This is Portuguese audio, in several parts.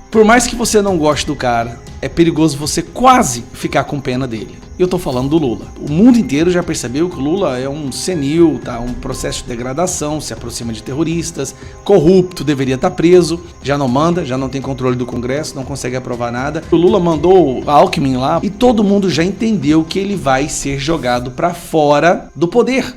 Por mais que você não goste do cara, é perigoso você quase ficar com pena dele. E eu tô falando do Lula. O mundo inteiro já percebeu que o Lula é um senil, tá? Um processo de degradação, se aproxima de terroristas, corrupto, deveria estar preso, já não manda, já não tem controle do Congresso, não consegue aprovar nada. O Lula mandou o Alckmin lá e todo mundo já entendeu que ele vai ser jogado pra fora do poder.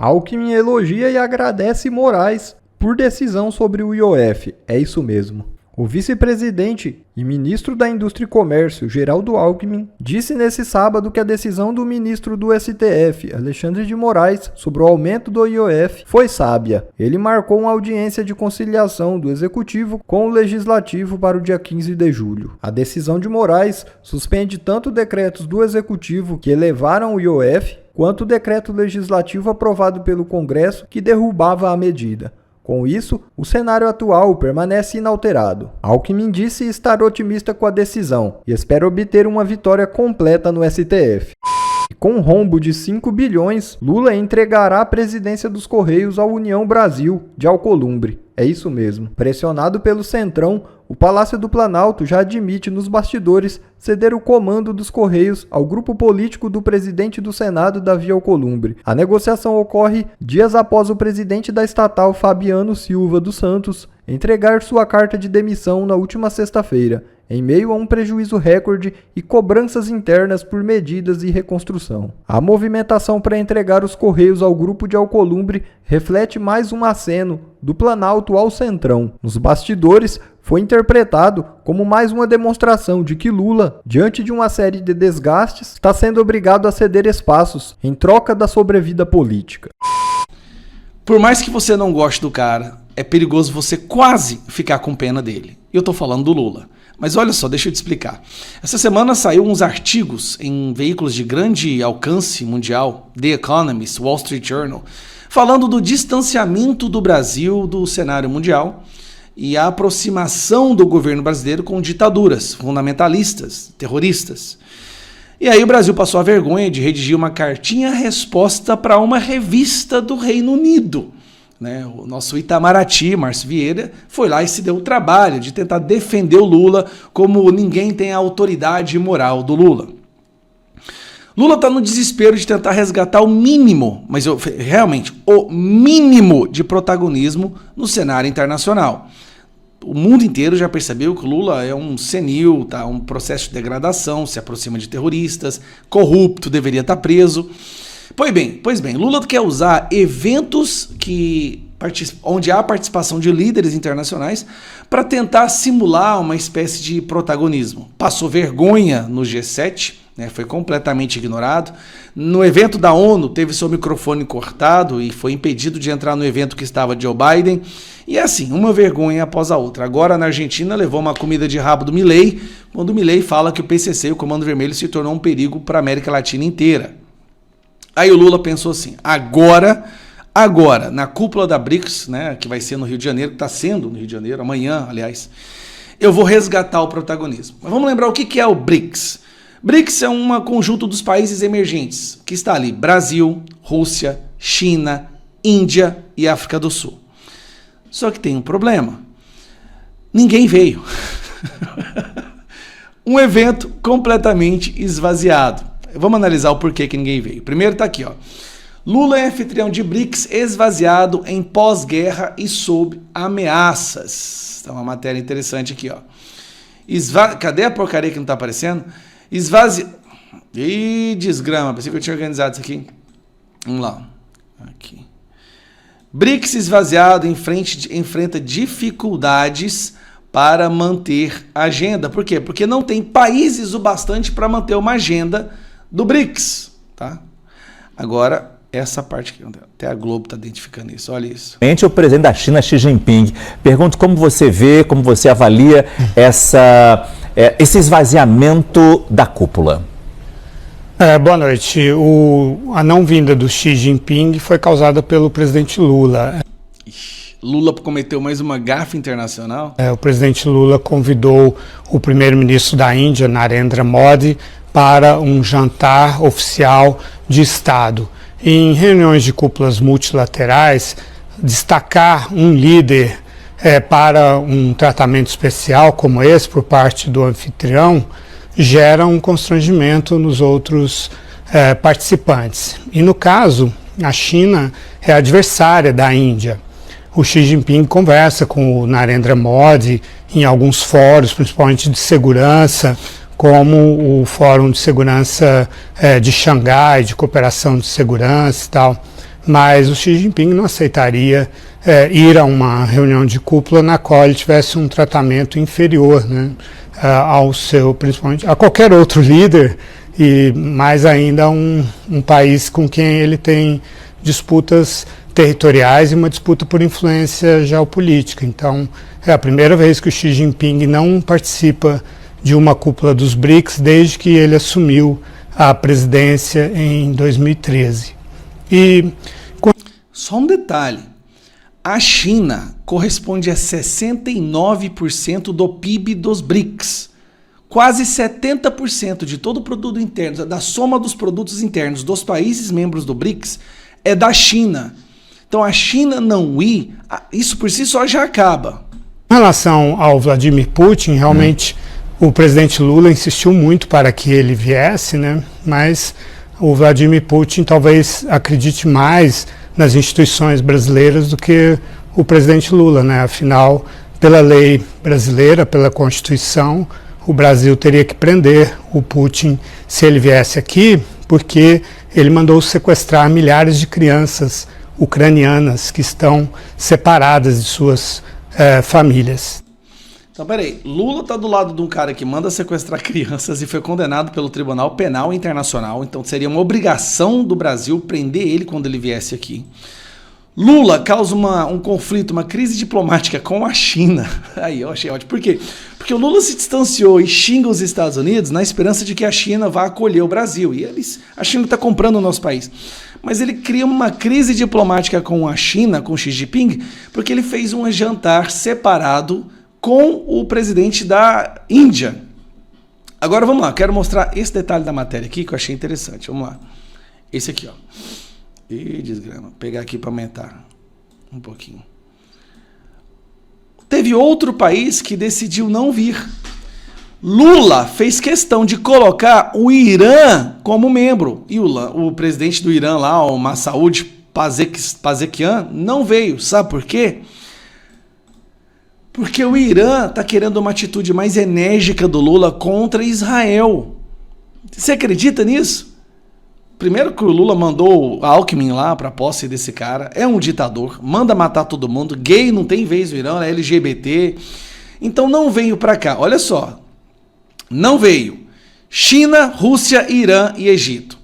Alckmin elogia e agradece Moraes por decisão sobre o IOF. É isso mesmo. O vice-presidente e ministro da Indústria e Comércio, Geraldo Alckmin, disse nesse sábado que a decisão do ministro do STF, Alexandre de Moraes, sobre o aumento do IOF foi sábia. Ele marcou uma audiência de conciliação do Executivo com o Legislativo para o dia 15 de julho. A decisão de Moraes suspende tanto decretos do Executivo que elevaram o IOF, quanto o decreto legislativo aprovado pelo Congresso que derrubava a medida. Com isso, o cenário atual permanece inalterado. Alckmin disse estar otimista com a decisão e espera obter uma vitória completa no STF. Com um rombo de 5 bilhões, Lula entregará a presidência dos Correios à União Brasil, de Alcolumbre. É isso mesmo. Pressionado pelo Centrão, o Palácio do Planalto já admite nos bastidores ceder o comando dos Correios ao grupo político do presidente do Senado, Davi Alcolumbre. A negociação ocorre dias após o presidente da estatal, Fabiano Silva dos Santos, entregar sua carta de demissão na última sexta-feira, em meio a um prejuízo recorde e cobranças internas por medidas de reconstrução. A movimentação para entregar os Correios ao grupo de Alcolumbre reflete mais um aceno do Planalto ao Centrão. Nos bastidores, foi interpretado como mais uma demonstração de que Lula, diante de uma série de desgastes, está sendo obrigado a ceder espaços em troca da sobrevida política. Por mais que você não goste do cara, é perigoso você quase ficar com pena dele. E eu tô falando do Lula. Mas olha só, deixa eu te explicar. Essa semana saiu uns artigos em veículos de grande alcance mundial, The Economist, Wall Street Journal, falando do distanciamento do Brasil do cenário mundial e a aproximação do governo brasileiro com ditaduras fundamentalistas, terroristas. E aí o Brasil passou a vergonha de redigir uma cartinha-resposta para uma revista do Reino Unido. O nosso Itamaraty, Márcio Vieira, foi lá e se deu o trabalho de tentar defender o Lula como ninguém tem a autoridade moral do Lula. Lula está no desespero de tentar resgatar o mínimo, mas realmente o mínimo de protagonismo no cenário internacional. O mundo inteiro já percebeu que o Lula é um senil, tá? Um processo de degradação, se aproxima de terroristas, corrupto, deveria estar preso. Pois bem, Lula quer usar eventos onde há participação de líderes internacionais para tentar simular uma espécie de protagonismo. Passou vergonha no G7, foi completamente ignorado. No evento da ONU, teve seu microfone cortado e foi impedido de entrar no evento que estava Joe Biden. E assim, uma vergonha após a outra. Agora, na Argentina, levou uma comida de rabo do Milei, quando o Milei fala que o PCC, o Comando Vermelho, se tornou um perigo para a América Latina inteira. Aí o Lula pensou assim, agora, na cúpula da BRICS, que vai ser no Rio de Janeiro, que está sendo no Rio de Janeiro, amanhã, aliás, eu vou resgatar o protagonismo. Mas vamos lembrar o que é o BRICS. BRICS é um conjunto dos países emergentes, que está ali, Brasil, Rússia, China, Índia e África do Sul. Só que tem um problema. Ninguém veio. Um evento completamente esvaziado. Vamos analisar o porquê que ninguém veio. Primeiro está aqui, ó. Lula é anfitrião de BRICS esvaziado em pós-guerra e sob ameaças. Então, uma matéria interessante aqui, ó. Cadê a porcaria que não está aparecendo? Ih, desgrama. Pensei que eu tinha organizado isso aqui. Vamos lá. Aqui. BRICS esvaziado enfrenta dificuldades para manter a agenda. Por quê? Porque não tem países o bastante para manter uma agenda do BRICS, tá? Agora, essa parte aqui, até a Globo está identificando isso, olha isso. O presidente da China, Xi Jinping, pergunto como você vê, como você avalia esse esvaziamento da cúpula. Boa noite. A não vinda do Xi Jinping foi causada pelo presidente Lula. Lula cometeu mais uma gafe internacional? O presidente Lula convidou o primeiro-ministro da Índia, Narendra Modi, para um jantar oficial de Estado. Em reuniões de cúpulas multilaterais, destacar um líder para um tratamento especial como esse por parte do anfitrião gera um constrangimento nos outros participantes. E no caso, a China é adversária da Índia. O Xi Jinping conversa com o Narendra Modi em alguns fóruns, principalmente de segurança, como o Fórum de Segurança de Xangai, de cooperação de segurança e tal. Mas o Xi Jinping não aceitaria ir a uma reunião de cúpula na qual ele tivesse um tratamento inferior, né, ao seu, principalmente a qualquer outro líder, e mais ainda um país com quem ele tem disputas territoriais e uma disputa por influência geopolítica. Então, é a primeira vez que o Xi Jinping não participa de uma cúpula dos BRICS desde que ele assumiu a presidência em 2013. Só um detalhe, a China corresponde a 69% do PIB dos BRICS. Quase 70% de todo o produto interno, da soma dos produtos internos dos países membros do BRICS, é da China. Então a China não ir, isso por si só já acaba. Em relação ao Vladimir Putin, realmente o presidente Lula insistiu muito para que ele viesse, né? Mas o Vladimir Putin talvez acredite mais nas instituições brasileiras do que o presidente Lula, né? Afinal, pela lei brasileira, pela Constituição, o Brasil teria que prender o Putin se ele viesse aqui, porque ele mandou sequestrar milhares de crianças ucranianas que estão separadas de suas famílias. Então, peraí, Lula tá do lado de um cara que manda sequestrar crianças e foi condenado pelo Tribunal Penal Internacional, então seria uma obrigação do Brasil prender ele quando ele viesse aqui. Lula causa um conflito, uma crise diplomática com a China. Aí eu achei ótimo. Por quê? Porque o Lula se distanciou e xinga os Estados Unidos na esperança de que a China vá acolher o Brasil. E a China está comprando o nosso país. Mas ele cria uma crise diplomática com a China, com Xi Jinping, porque ele fez um jantar separado com o presidente da Índia. Agora vamos lá, quero mostrar esse detalhe da matéria aqui que eu achei interessante. Vamos lá. Esse aqui, ó. Ih, desgrama. Vou pegar aqui para aumentar um pouquinho. Teve outro país que decidiu não vir. Lula fez questão de colocar o Irã como membro. E o presidente do Irã lá, o Massaud Pezeshkian, não veio. Sabe por quê? Porque o Irã está querendo uma atitude mais enérgica do Lula contra Israel. Você acredita nisso? Primeiro que o Lula mandou o Alckmin lá para a posse desse cara, é um ditador, manda matar todo mundo, gay não tem vez no Irã, é LGBT, então não veio para cá. Olha só, não veio China, Rússia, Irã e Egito.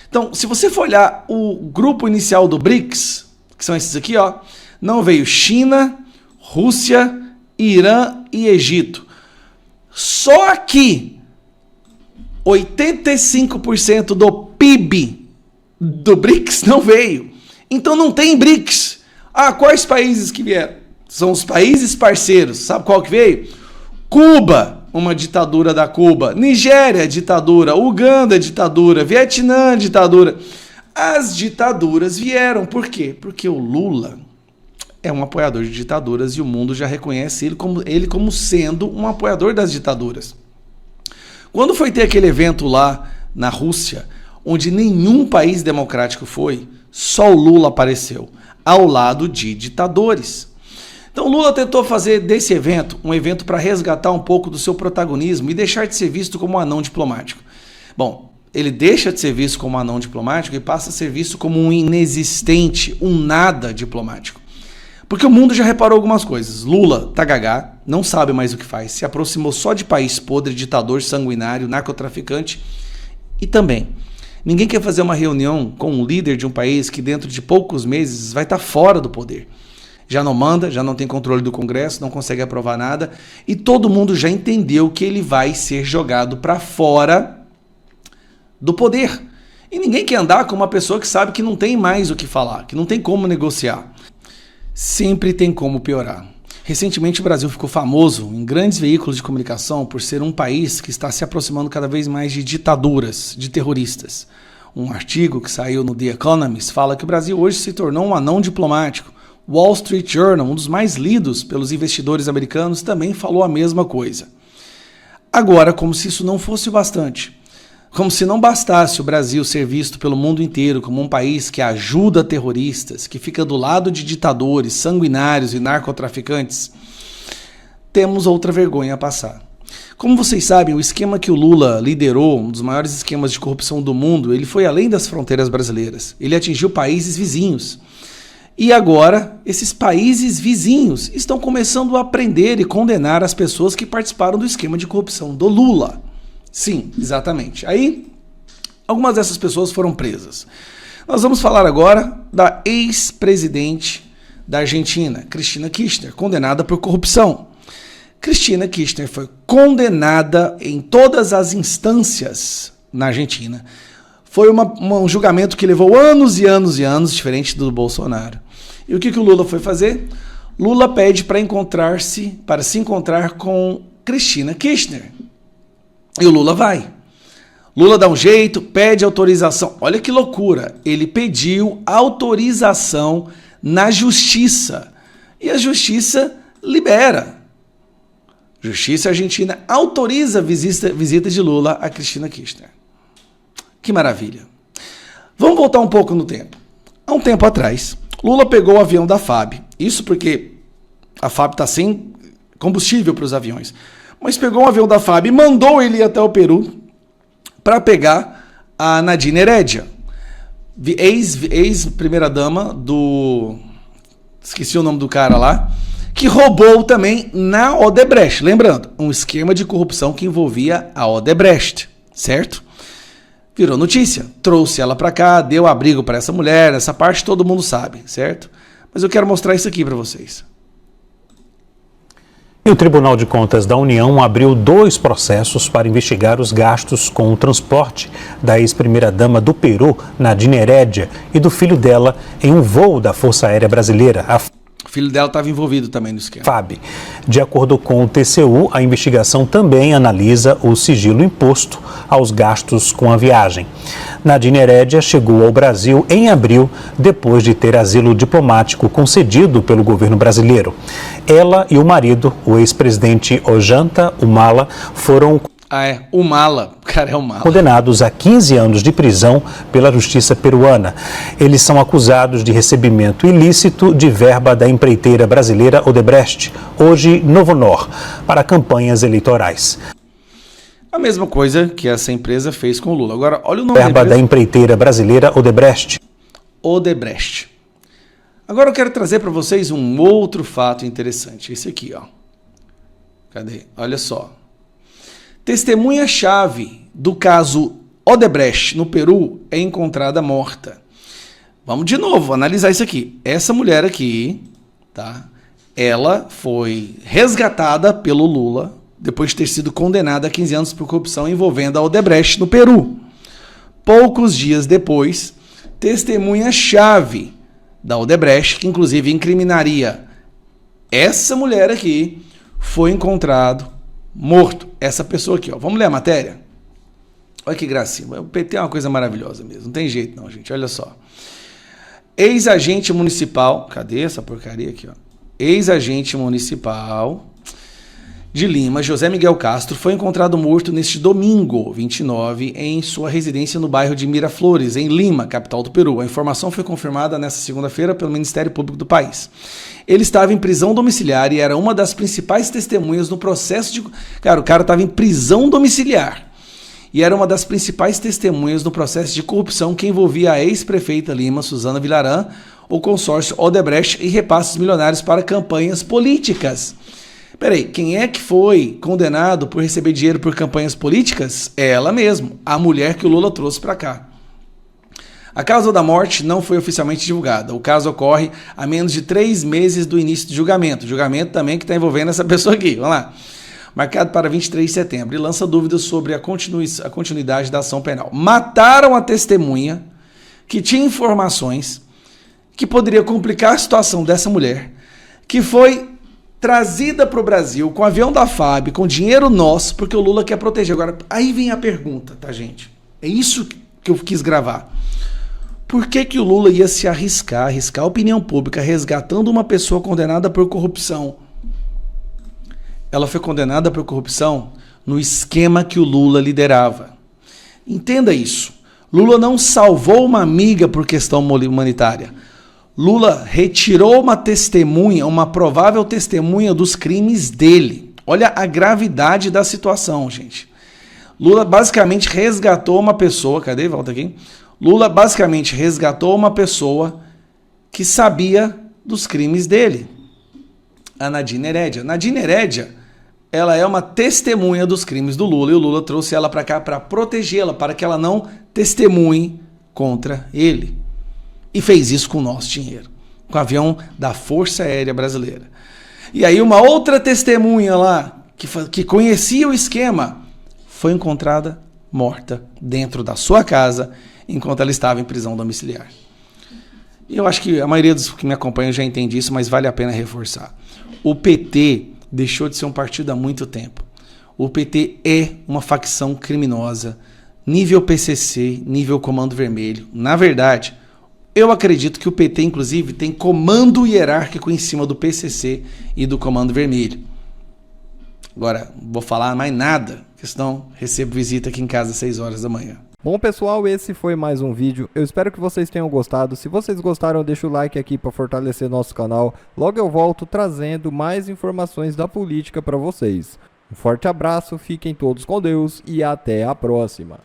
Então, se você for olhar o grupo inicial do BRICS, que são esses aqui, ó, não veio China, Rússia, Irã e Egito. Só aqui 85% do PIB do BRICS não veio. Então não tem BRICS. Quais países que vieram? São os países parceiros. Sabe qual que veio? Cuba, uma ditadura da Cuba. Nigéria, ditadura. Uganda, ditadura. Vietnã, ditadura. As ditaduras vieram. Por quê? Porque o Lula é um apoiador de ditaduras e o mundo já reconhece ele como sendo um apoiador das ditaduras. Quando foi ter aquele evento lá na Rússia, onde nenhum país democrático foi, só o Lula apareceu, ao lado de ditadores. Então Lula tentou fazer desse evento um evento para resgatar um pouco do seu protagonismo e deixar de ser visto como um anão diplomático. Bom, ele deixa de ser visto como um anão diplomático e passa a ser visto como um inexistente, um nada diplomático. Porque o mundo já reparou algumas coisas. Lula tá gagá, não sabe mais o que faz, se aproximou só de país podre, ditador, sanguinário, narcotraficante. E também, ninguém quer fazer uma reunião com um líder de um país que dentro de poucos meses vai estar fora do poder. Já não manda, já não tem controle do Congresso, não consegue aprovar nada. E todo mundo já entendeu que ele vai ser jogado para fora do poder. E ninguém quer andar com uma pessoa que sabe que não tem mais o que falar, que não tem como negociar. sempre tem como piorar. Recentemente o Brasil ficou famoso em grandes veículos de comunicação por ser um país que está se aproximando cada vez mais de ditaduras, de terroristas. Um artigo que saiu no The Economist fala que o Brasil hoje se tornou um anão diplomático. Wall Street Journal, um dos mais lidos pelos investidores americanos, também falou a mesma coisa. Agora, como se isso não fosse o bastante, como se não bastasse o Brasil ser visto pelo mundo inteiro como um país que ajuda terroristas, que fica do lado de ditadores, sanguinários e narcotraficantes, temos outra vergonha a passar. Como vocês sabem, o esquema que o Lula liderou, um dos maiores esquemas de corrupção do mundo, ele foi além das fronteiras brasileiras. Ele atingiu países vizinhos. E agora, esses países vizinhos estão começando a aprender e condenar as pessoas que participaram do esquema de corrupção do Lula. Sim, exatamente. Aí, algumas dessas pessoas foram presas. Nós vamos falar agora da ex-presidente da Argentina, Cristina Kirchner, condenada por corrupção. Cristina Kirchner foi condenada em todas as instâncias na Argentina. Foi um julgamento que levou anos e anos e anos, diferente do Bolsonaro. E o que o Lula foi fazer? Lula pede para se encontrar com Cristina Kirchner. E o Lula vai. Lula dá um jeito, pede autorização. Olha que loucura. Ele pediu autorização na justiça. E a justiça libera. Justiça argentina autoriza a visita de Lula a Cristina Kirchner. Que maravilha. Vamos voltar um pouco no tempo. Há um tempo atrás, Lula pegou o avião da FAB. Isso porque a FAB está sem combustível para os aviões. Mas pegou um avião da FAB e mandou ele ir até o Peru para pegar a Nadine Heredia, ex-primeira-dama do... Esqueci o nome do cara lá, que roubou também na Odebrecht. Lembrando, um esquema de corrupção que envolvia a Odebrecht, certo? Virou notícia, trouxe ela para cá, deu abrigo para essa mulher, essa parte todo mundo sabe, certo? Mas eu quero mostrar isso aqui para vocês. E o Tribunal de Contas da União abriu 2 processos para investigar os gastos com o transporte da ex-primeira-dama do Peru, Nadine Heredia, e do filho dela em um voo da Força Aérea Brasileira, a O filho dela estava envolvido também no esquema. FAB. De acordo com o TCU, a investigação também analisa o sigilo imposto aos gastos com a viagem. Nadine Heredia chegou ao Brasil em abril, depois de ter asilo diplomático concedido pelo governo brasileiro. Ela e o marido, o ex-presidente Ollanta Humala, foram Humala, o cara é Humala. Condenados a 15 anos de prisão pela justiça peruana. Eles são acusados de recebimento ilícito de verba da empreiteira brasileira Odebrecht, hoje Novonor, para campanhas eleitorais. A mesma coisa que essa empresa fez com o Lula. Agora, olha o nome Verba da empreiteira brasileira Odebrecht. Odebrecht. Agora eu quero trazer para vocês um outro fato interessante. Esse aqui, ó. Cadê? Olha só. Testemunha-chave do caso Odebrecht no Peru é encontrada morta. Vamos de novo analisar isso aqui. Essa mulher aqui, tá? Ela foi resgatada pelo Lula depois de ter sido condenada a 15 anos por corrupção envolvendo a Odebrecht no Peru. Poucos dias depois, testemunha-chave da Odebrecht, que inclusive incriminaria essa mulher aqui, foi encontrado morto. Essa pessoa aqui, ó. Vamos ler a matéria? Olha que gracinha. O PT é uma coisa maravilhosa mesmo. Não tem jeito não, gente. Olha só. Ex-agente municipal... Cadê essa porcaria aqui, ó? Ex-agente municipal de Lima, José Miguel Castro, foi encontrado morto neste domingo, 29, em sua residência no bairro de Miraflores, em Lima, capital do Peru. A informação foi confirmada nesta segunda-feira pelo Ministério Público do país. Ele estava em prisão domiciliar e era uma das principais testemunhas no processo de... Cara, o cara estava em prisão domiciliar e era uma das principais testemunhas no processo de corrupção que envolvia a ex-prefeita Lima, Suzana Villarán, o consórcio Odebrecht e repasses milionários para campanhas políticas. Peraí, quem é que foi condenado por receber dinheiro por campanhas políticas? Ela mesma, a mulher que o Lula trouxe para cá. A causa da morte não foi oficialmente divulgada. O caso ocorre a menos de 3 meses do início do julgamento. Julgamento também que está envolvendo essa pessoa aqui. Vamos lá. Marcado para 23 de setembro. E lança dúvidas sobre a continuidade da ação penal. Mataram a testemunha que tinha informações que poderia complicar a situação dessa mulher, que foi trazida para o Brasil com o avião da FAB, com dinheiro nosso, porque o Lula quer proteger. Agora, aí vem a pergunta, tá, gente? É isso que eu quis gravar. Por que o Lula ia se arriscar a opinião pública resgatando uma pessoa condenada por corrupção? Ela foi condenada por corrupção no esquema que o Lula liderava. Entenda isso. Lula não salvou uma amiga por questão humanitária. Lula retirou uma testemunha, uma provável testemunha dos crimes dele. Olha a gravidade da situação, gente. Lula basicamente resgatou uma pessoa... Cadê? Volta aqui. Lula basicamente resgatou uma pessoa que sabia dos crimes dele. A Nadine Heredia. Nadine Heredia, ela é uma testemunha dos crimes do Lula e o Lula trouxe ela para cá para protegê-la, para que ela não testemunhe contra ele. E fez isso com o nosso dinheiro, com o avião da Força Aérea Brasileira. E aí uma outra testemunha lá, que conhecia o esquema, foi encontrada morta dentro da sua casa, enquanto ela estava em prisão domiciliar. E eu acho que a maioria dos que me acompanham já entende isso, mas vale a pena reforçar. O PT deixou de ser um partido há muito tempo. O PT é uma facção criminosa, nível PCC, nível Comando Vermelho. Na verdade, eu acredito que o PT, inclusive, tem comando hierárquico em cima do PCC e do Comando Vermelho. Agora, não vou falar mais nada, porque senão recebo visita aqui em casa às 6 horas da manhã. Bom, pessoal, esse foi mais um vídeo. Eu espero que vocês tenham gostado. Se vocês gostaram, deixa o like aqui para fortalecer nosso canal. Logo eu volto trazendo mais informações da política para vocês. Um forte abraço, fiquem todos com Deus e até a próxima.